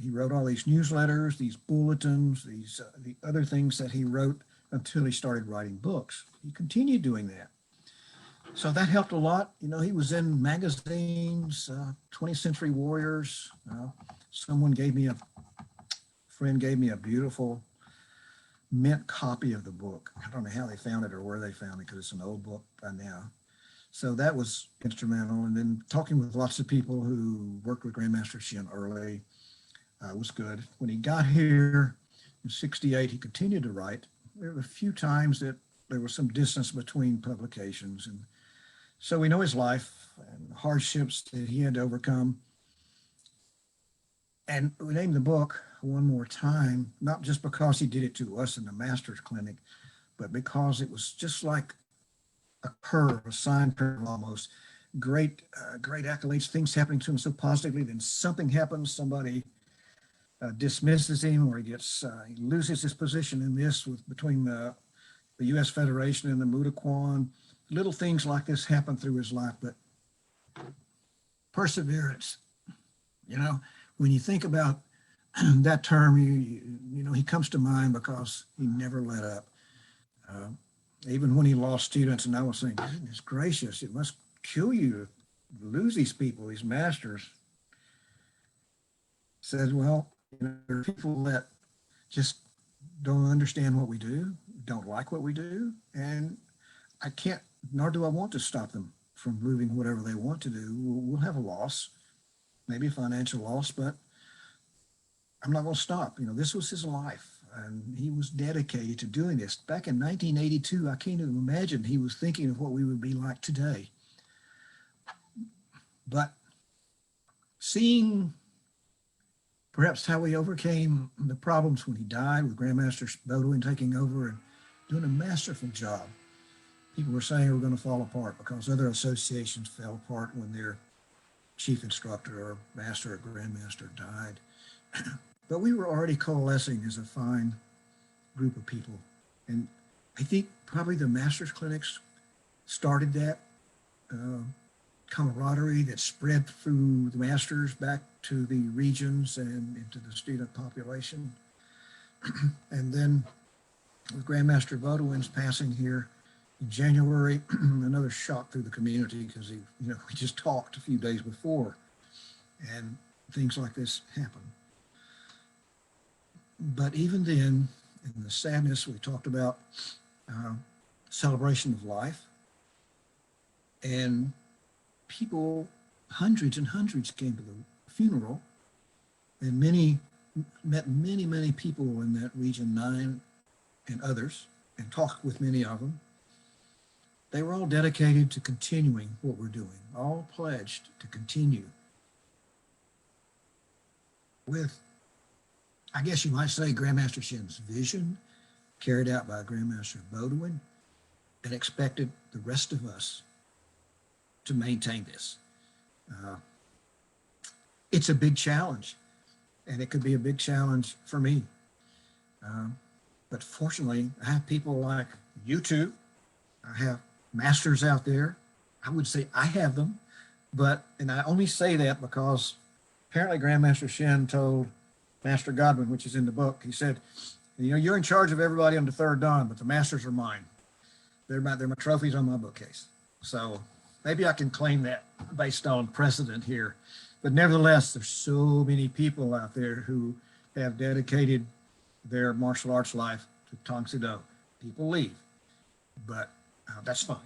he wrote all these newsletters, these bulletins, the other things that he wrote until he started writing books. He continued doing that. So that helped a lot. You know, he was in magazines, 20th Century Warriors. A friend gave me a beautiful mint copy of the book. I don't know how they found it or where they found it, because it's an old book by now. So that was instrumental. And then talking with lots of people who worked with Grandmaster Shin early was good. When he got here in 68, he continued to write. There were a few times that there was some distance between publications. And so we know his life and hardships that he had to overcome. And we named the book One More Time, not just because he did it to us in the master's clinic, but because it was just like a curve, a sine curve almost. Great accolades, things happening to him so positively, then something happens, somebody dismisses him, or he loses his position in this between the U.S. Federation and the Mudaquan. Little things like this happen through his life, but perseverance. You know, when you think about that term, you know, he comes to mind because he never let up. Even when he lost students, and I was saying, goodness gracious, it must kill you to lose these people, these masters. Said, well, you know, there are people that just don't understand what we do, don't like what we do, and I can't, nor do I want to stop them from moving whatever they want to do. We'll have a loss, maybe a financial loss, but I'm not going to stop. You know, this was his life, and he was dedicated to doing this. Back in 1982, I can't even imagine he was thinking of what we would be like today. But seeing perhaps how he overcame the problems when he died, with Grandmaster Beaudoin taking over, and doing a masterful job. People were saying we're going to fall apart because other associations fell apart when their chief instructor or master or grandmaster died. But we were already coalescing as a fine group of people. And I think probably the master's clinics started that camaraderie that spread through the masters back to the regions and into the student population. And then with Grandmaster Beaudoin's passing here in January, another shock through the community because he, we just talked a few days before and things like this happen. But even then, in the sadness, we talked about celebration of life, and people, hundreds and hundreds came to the funeral, and met many people in that region 9 and others, and talked with many of them. They were all dedicated to continuing what we're doing, all pledged to continue with, I guess you might say, Grandmaster Shin's vision carried out by Grandmaster Beaudoin, and expected the rest of us to maintain this. It's a big challenge, and it could be a big challenge for me. But fortunately, I have people like you two. I have masters out there. I would say I have them, and I only say that because apparently Grandmaster Shin told Master Godwin, which is in the book, he said, you're in charge of everybody on the third dawn, but the masters are mine. They're my trophies on my bookcase. So maybe I can claim that based on precedent here. But nevertheless, there's so many people out there who have dedicated their martial arts life to Tang Soo Do. People leave, but that's fine.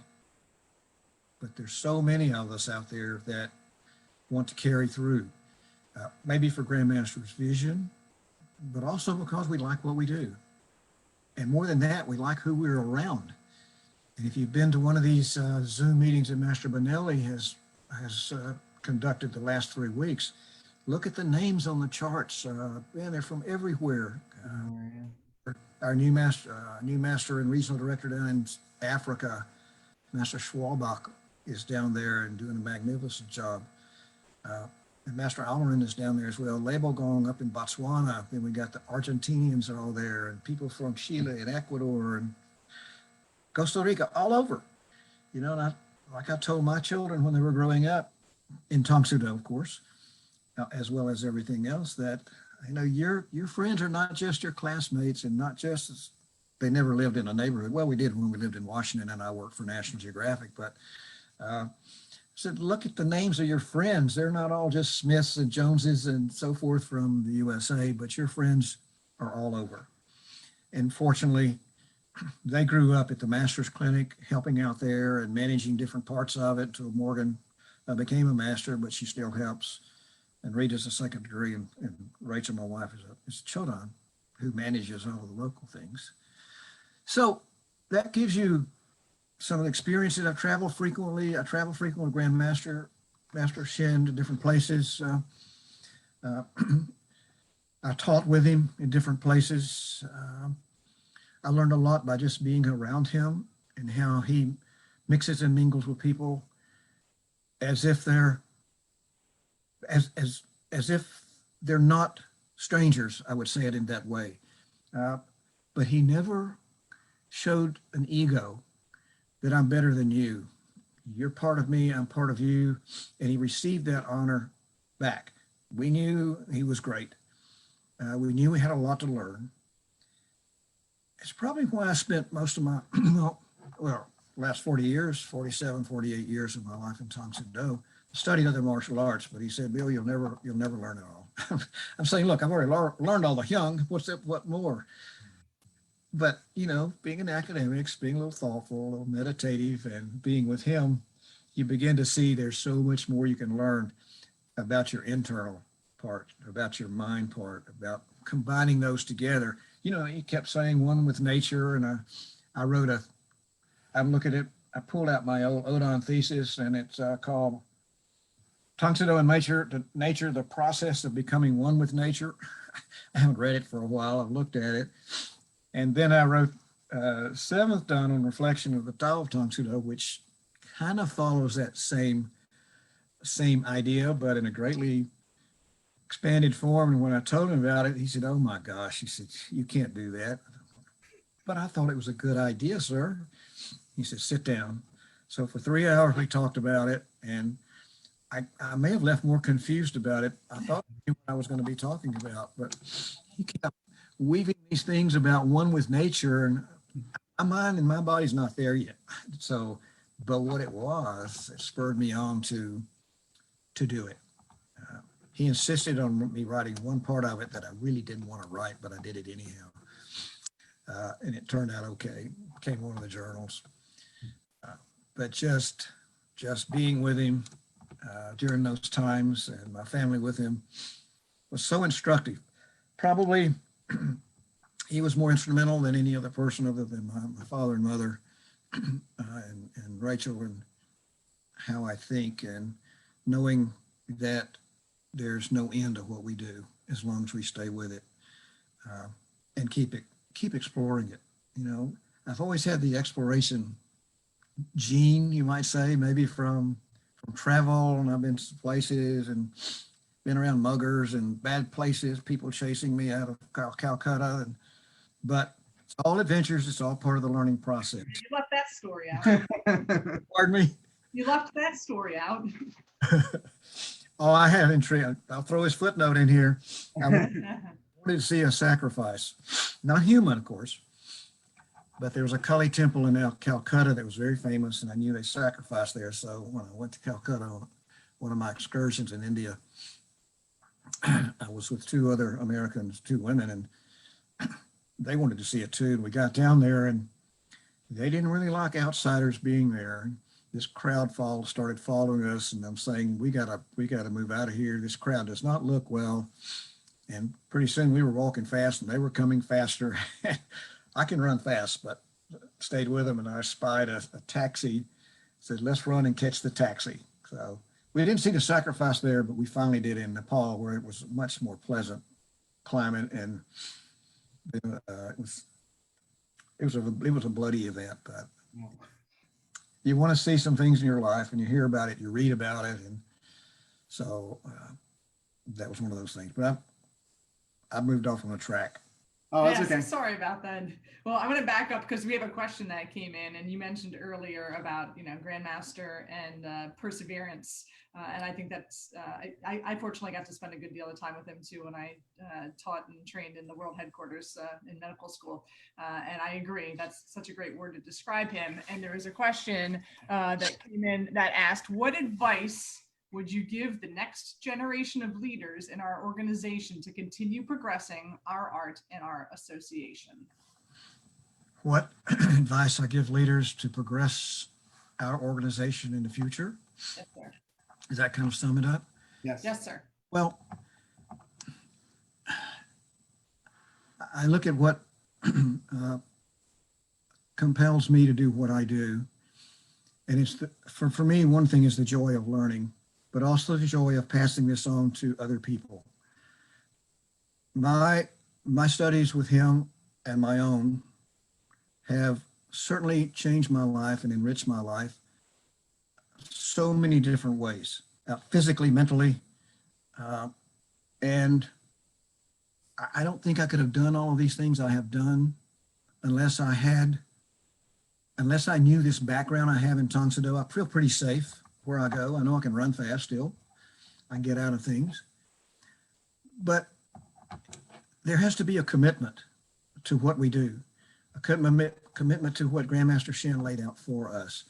But there's so many of us out there that want to carry through, maybe for Grandmaster's vision, but also because we like what we do. And more than that, we like who we're around. And if you've been to one of these Zoom meetings that Master Bonelli has conducted the last 3 weeks, look at the names on the charts. Man, they're from everywhere. Our new master and regional director down in Africa, Master Schwalbach, is down there and doing a magnificent job. And Master Almarin is down there as well. Label Gong up in Botswana. Then we got the Argentinians are all there, and people from Chile and Ecuador and Costa Rica, all over. And like I told my children when they were growing up, in Tang Soo Do, of course, as well as everything else, that your friends are not just your classmates, and not just they never lived in a neighborhood. Well, we did when we lived in Washington and I worked for National Geographic, but said, look at the names of your friends. They're not all just Smiths and Joneses and so forth from the USA, but your friends are all over. And fortunately, they grew up at the Master's Clinic, helping out there and managing different parts of it until Morgan became a master, but she still helps. And Rita's a second degree, and Rachel, my wife, is a Chodan, who manages all the local things. So that gives you some of the experiences. I travel frequently with Grandmaster Shin to different places. I taught with him in different places. I learned a lot by just being around him and how he mixes and mingles with people as if they're as if they're not strangers. I would say it in that way. But he never showed an ego that I'm better than you. You're part of me, I'm part of you. And he received that honor back. We knew he was great. We knew we had a lot to learn. It's probably why I spent most of my, last 40 years, 47, 48 years of my life in Tang Soo Do, studied other martial arts. But he said, Bill, you'll never learn it all. I'm saying, look, I've already learned all the Hyung. What more? But, being an academic, being a little thoughtful, a little meditative, and being with him, you begin to see there's so much more you can learn about your internal part, about your mind part, about combining those together. He kept saying one with nature, and I wrote I'm looking at it, I pulled out my old Odon thesis, and it's called Tang Soo Do and Nature, the Process of Becoming One with Nature. I haven't read it for a while. I've looked at it. And then I wrote seventh dan on reflection of the Tao of Tang Soo Do, which kind of follows that same idea, but in a greatly expanded form. And when I told him about it, he said, "Oh my gosh," he said, "you can't do that." But I thought it was a good idea, sir. He said, "Sit down." So for 3 hours we talked about it, and I may have left more confused about it. I thought I knew what I was going to be talking about, but he kept weaving these things about one with nature, and my mind and my body's not there yet. So, but what it was, it spurred me on to do it. He insisted on me writing one part of it that I really didn't want to write, but I did it anyhow. And it turned out okay. It became one of the journals. But just being with him during those times and my family with him was so instructive. Probably he was more instrumental than any other person other than my father and mother and Rachel, and how I think, and knowing that there's no end to what we do as long as we stay with it and keep exploring it. You know, I've always had the exploration gene, you might say, maybe from travel, and I've been to places and been around muggers and bad places, people chasing me out of Calcutta, but it's all adventures. It's all part of the learning process. You left that story out. Pardon me? You left that story out. Oh, I had intrigue. I'll throw his footnote in here. I wanted to see a sacrifice, not human, of course, but there was a Kali temple in Calcutta that was very famous, and I knew they sacrificed there. So when I went to Calcutta on one of my excursions in India, I was with two other Americans, two women, and they wanted to see it too. And we got down there, and they didn't really like outsiders being there. This crowd started following us, and I'm saying, we gotta move out of here. This crowd does not look well. And pretty soon we were walking fast, and they were coming faster. I can run fast, but stayed with them, and I spied a taxi. Said, "Let's run and catch the taxi." So we didn't see the sacrifice there, but we finally did in Nepal, where it was a much more pleasant climate, and it was a bloody event. But you want to see some things in your life, and you hear about it, you read about it, and so that was one of those things. But I moved off on the track. Oh, that's Yes, okay. sorry about that. Well, I'm going to back up because we have a question that came in, and you mentioned earlier about, Grandmaster and perseverance. And I think that's, I fortunately got to spend a good deal of time with him too when I taught and trained in the world headquarters in medical school. And I agree, that's such a great word to describe him. And there was a question that came in that asked, what advice would you give the next generation of leaders in our organization to continue progressing our art and our association? What advice I give leaders to progress our organization in the future? Yes, sir. Does that kind of sum it up? Yes. Yes, sir. Well, I look at what compels me to do what I do. And it's for me, one thing is the joy of learning, but also the joy of passing this on to other people. My studies with him and my own have certainly changed my life and enriched my life so many different ways, physically, mentally. And I don't think I could have done all of these things I have done unless I knew this background I have in Tang Soo Do. I feel pretty safe where I go. I know I can run fast still. I can get out of things. But there has to be a commitment to what we do, a commitment to what Grandmaster Shin laid out for us.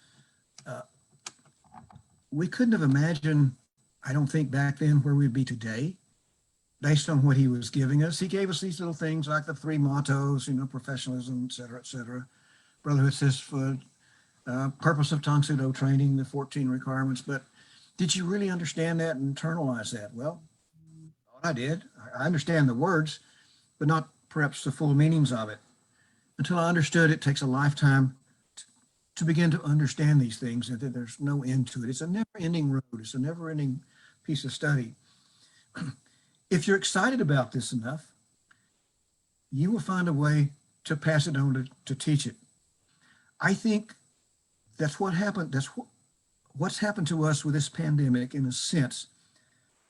We couldn't have imagined, I don't think back then, where we'd be today based on what he was giving us. He gave us these little things like the 3 mottos, professionalism, et cetera, brotherhood, sisterhood, purpose of Tang Soo Do training, the 14 requirements. But did you really understand that and internalize that? Well, I did. I understand the words, but not perhaps the full meanings of it. Until I understood, it takes a lifetime to begin to understand these things, and that there's no end to it. It's a never-ending road. It's a never-ending piece of study. If you're excited about this enough, you will find a way to pass it on to teach it. I think that's what happened. What's happened to us with this pandemic, in a sense,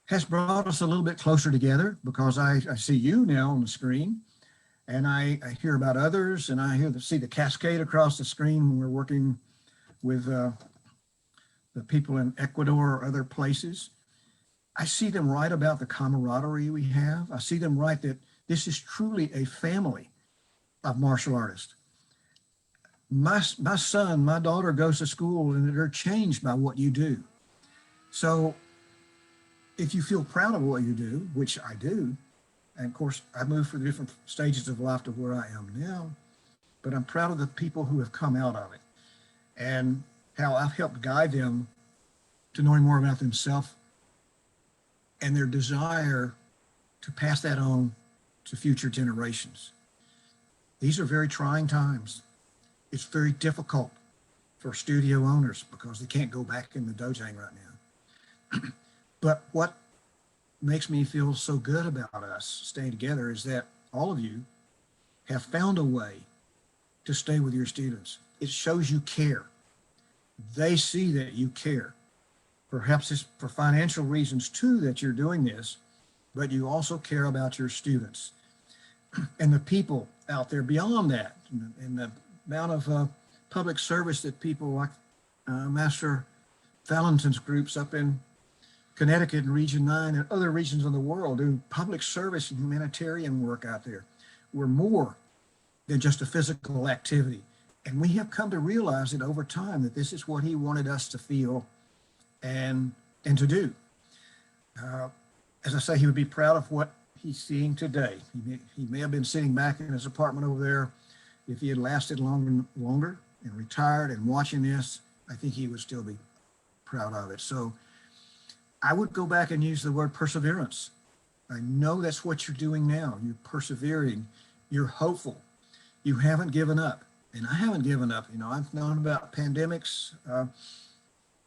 has brought us a little bit closer together, because I see you now on the screen, and I hear about others, and I see the cascade across the screen when we're working with the people in Ecuador or other places. I see them write about the camaraderie we have. I see them write that this is truly a family of martial artists. My son, my daughter goes to school, and they're changed by what you do. So if you feel proud of what you do, which I do, and of course I moved through different stages of life to where I am now, but I'm proud of the people who have come out of it and how I've helped guide them to knowing more about themselves and their desire to pass that on to future generations. These are very trying times. It's very difficult for studio owners because they can't go back in the dojang right now. But what makes me feel so good about us staying together is that all of you have found a way to stay with your students. It shows you care. They see that you care. Perhaps it's for financial reasons too that you're doing this, but you also care about your students and the people out there beyond that, and the amount of public service that people like Master Valentin's groups up in Connecticut and Region 9 and other regions of the world do public service and humanitarian work out there. We're more than just a physical activity. And we have come to realize it over time that this is what he wanted us to feel and to do. As I say, he would be proud of what he's seeing today. He may have been sitting back in his apartment over there. If he had lasted longer and retired and watching this, I think he would still be proud of it. So I would go back and use the word perseverance. I know that's what you're doing now. You're persevering. You're hopeful. You haven't given up. And I haven't given up. You know, I've known about pandemics,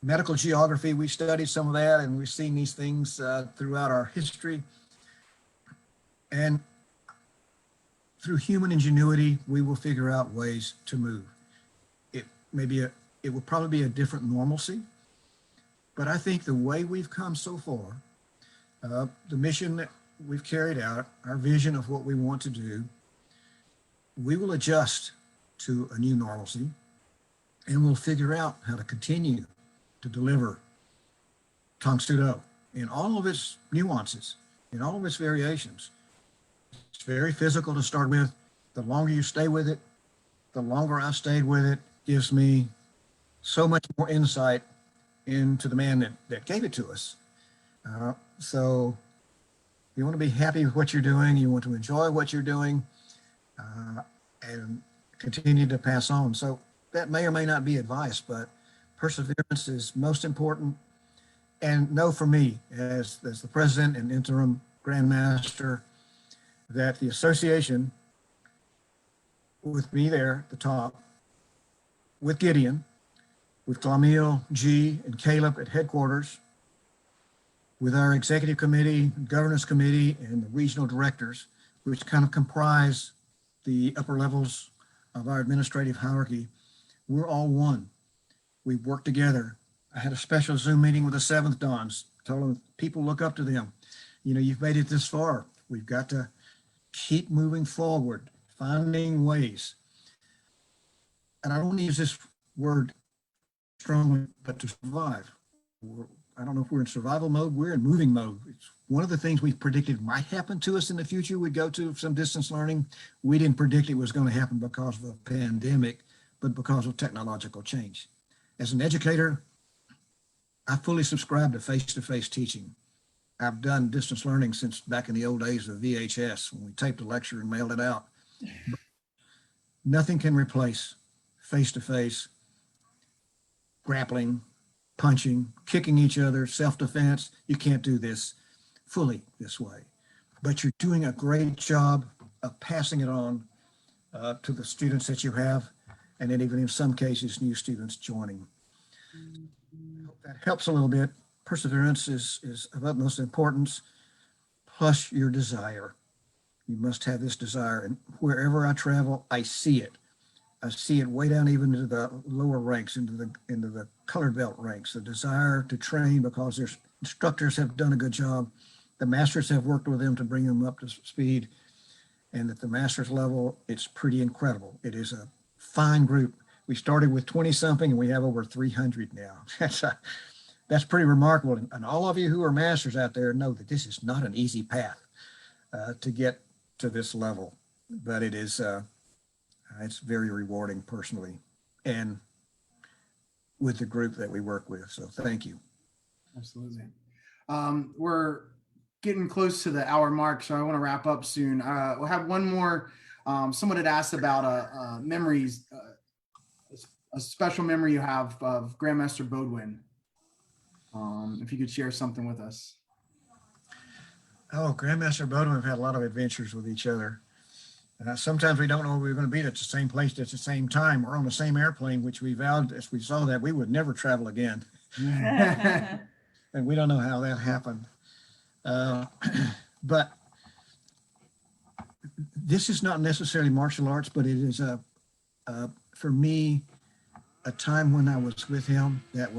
medical geography. We studied some of that, and we've seen these things throughout our history. And through human ingenuity, we will figure out ways to move. It will probably be a different normalcy, but I think the way we've come so far, the mission that we've carried out, our vision of what we want to do, we will adjust to a new normalcy, and we'll figure out how to continue to deliver Tang Soo Do in all of its nuances, in all of its variations. It's very physical to start with. The longer you stay with it, the longer I stayed with it, gives me so much more insight into the man that gave it to us. So you want to be happy with what you're doing, you want to enjoy what you're doing, and continue to pass on. So that may or may not be advice, but perseverance is most important. And know for me, as the president and interim Grandmaster, that the association with me there at the top, with Gideon, with Glamil, G, and Caleb at headquarters, with our executive committee, governance committee, and the regional directors, which kind of comprise the upper levels of our administrative hierarchy, we're all one. We work together. I had a special Zoom meeting with the 7th Dons, told them people look up to them. You know, you've made it this far. We've got to keep moving forward, finding ways. And I don't use this word strongly, but to survive. I don't know if we're in survival mode, we're in moving mode. It's one of the things we predicted might happen to us in the future. We'd go to some distance learning. We didn't predict it was going to happen because of a pandemic, but because of technological change. As an educator, I fully subscribe to face-to-face teaching. I've done distance learning since back in the old days of VHS, when we taped a lecture and mailed it out. But nothing can replace face-to-face grappling, punching, kicking each other, self-defense. You can't do this fully this way, but you're doing a great job of passing it on to the students that you have, and then even in some cases, new students joining. I hope that helps a little bit. Perseverance is of utmost importance, plus your desire You must have this desire. And wherever I travel, I see it. I see it way down even into the lower ranks, into the colored belt ranks, the desire to train because their instructors have done a good job. The masters have worked with them to bring them up to speed. And at the master's level, it's pretty incredible. It is a fine group. We started with 20 something and we have over 300 now. That's pretty remarkable. And all of you who are masters out there know that this is not an easy path to get to this level, but it is, it's very rewarding personally and with the group that we work with. So thank you. Absolutely. We're getting close to the hour mark, so I want to wrap up soon. We'll have one more. Someone had asked about memories, a special memory you have of Grandmaster Beaudoin. If you could share something with us. Oh, Grandmaster Beaudoin, we've had a lot of adventures with each other. Sometimes we don't know we're going to be at the same place at the same time or on the same airplane, which we vowed as we saw that we would never travel again. And we don't know how that happened. But this is not necessarily martial arts, but it is for me, a time when I was with him that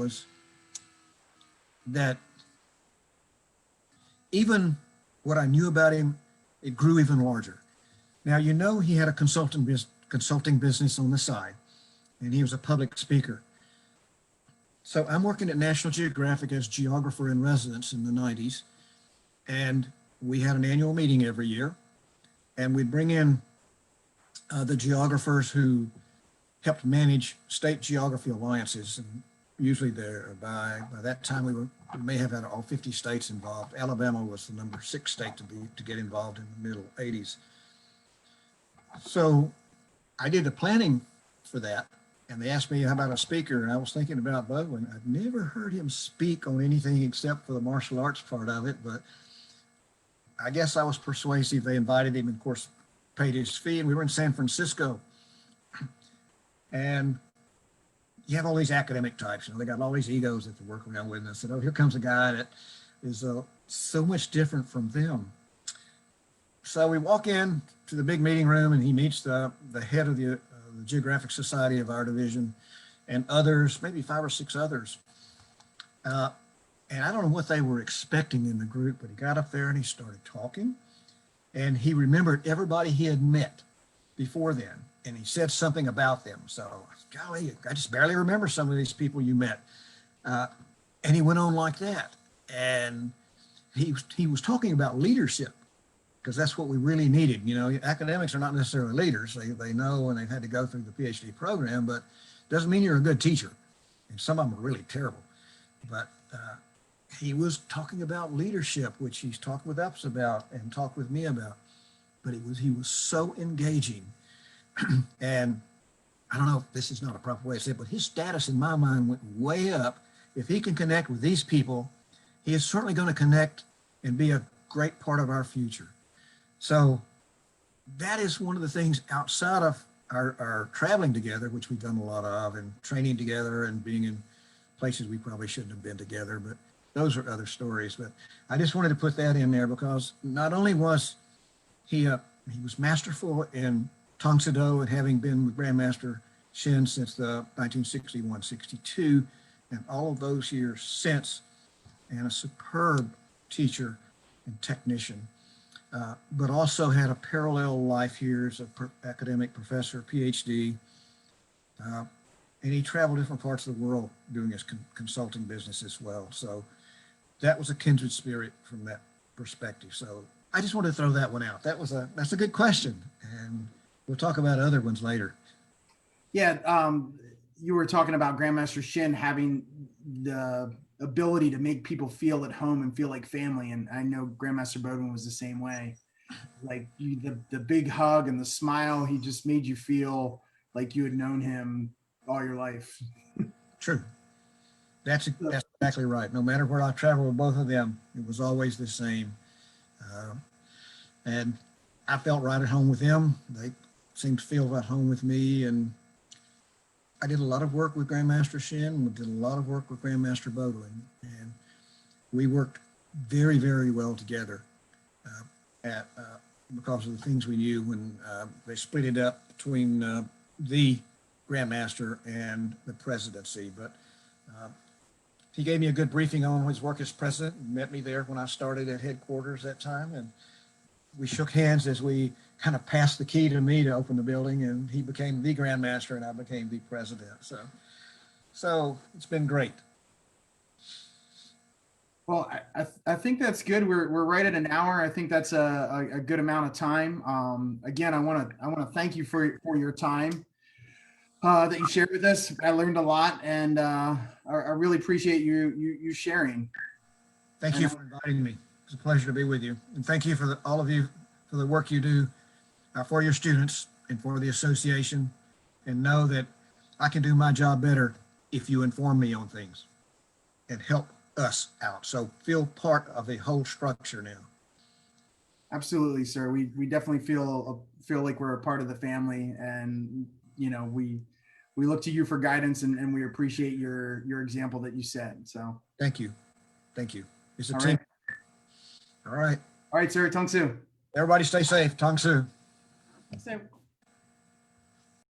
even what I knew about him, it grew even larger. Now, you know, he had a consulting business on the side, and he was a public speaker. So I'm working at National Geographic as geographer in residence in the 90s. And we had an annual meeting every year. And we'd bring in the geographers who helped manage state geography alliances. And usually by that time we may have had all 50 states involved. Alabama was the number 6 state to get involved in the middle 80s. So I did the planning for that, and they asked me, how about a speaker? And I was thinking about Beaudoin. I'd never heard him speak on anything except for the martial arts part of it, but I guess I was persuasive. They invited him and, of course, paid his fee, and we were in San Francisco. And you have all these academic types, they got all these egos that they're working around with. And I said, oh, here comes a guy that is so much different from them. So we walk in to the big meeting room, and he meets the head of the Geographic Society of our division and others, maybe 5 or 6 others. And I don't know what they were expecting in the group, but he got up there and he started talking, and he remembered everybody he had met before then. And he said something about them. So, golly, I just barely remember some of these people you met. And he went on like that. And he was talking about leadership, because that's what we really needed. You know, academics are not necessarily leaders. They know, and they've had to go through the PhD program, but doesn't mean you're a good teacher. And some of them are really terrible. But he was talking about leadership, which he's talked with us about and talked with me about. But he was so engaging. And I don't know if this is not a proper way to say it, but his status in my mind went way up. If he can connect with these people, he is certainly going to connect and be a great part of our future. So that is one of the things outside of our traveling together, which we've done a lot of, and training together and being in places we probably shouldn't have been together, but those are other stories. But I just wanted to put that in there because not only was he was masterful in Tang Soo Do and having been with Grandmaster Shin since the 1961-62 and all of those years since, and a superb teacher and technician, but also had a parallel life here as an academic professor, PhD, and he traveled different parts of the world doing his consulting business as well. So that was a kindred spirit from that perspective. So I just wanted to throw that one out. That's a good question, and we'll talk about other ones later. Yeah, you were talking about Grandmaster Shin having the ability to make people feel at home and feel like family, and I know Grandmaster Beaudoin was the same way. Like the big hug and the smile, he just made you feel like you had known him all your life. True. That's exactly right. No matter where I traveled with both of them, it was always the same. And I felt right at home with them. They seemed to feel at home with me. And I did a lot of work with Grandmaster Shin. We did a lot of work with Grandmaster Beaudoin. And we worked very, very well together at because of the things we knew when they split it up between the Grandmaster and the presidency. But he gave me a good briefing on his work as president, and met me there when I started at headquarters that time. And we shook hands as we kind of passed the key to me to open the building, and he became the Grandmaster and I became the president. So it's been great. Well, I think that's good. We're right at an hour. I think that's a good amount of time. Again, I want to thank you for your time that you shared with us. I learned a lot, and I really appreciate you sharing. Thank you for inviting me. It's a pleasure to be with you. And thank you for all of you for the work you do for your students and for the association. And know that I can do my job better if you inform me on things and help us out. So feel part of the whole structure now. Absolutely, sir. We definitely feel like we're a part of the family, and we look to you for guidance, and we appreciate your example that you set. So thank you. It's a all team. right. All right. All right, sir. Tong Su. Everybody stay safe. Tong Su. So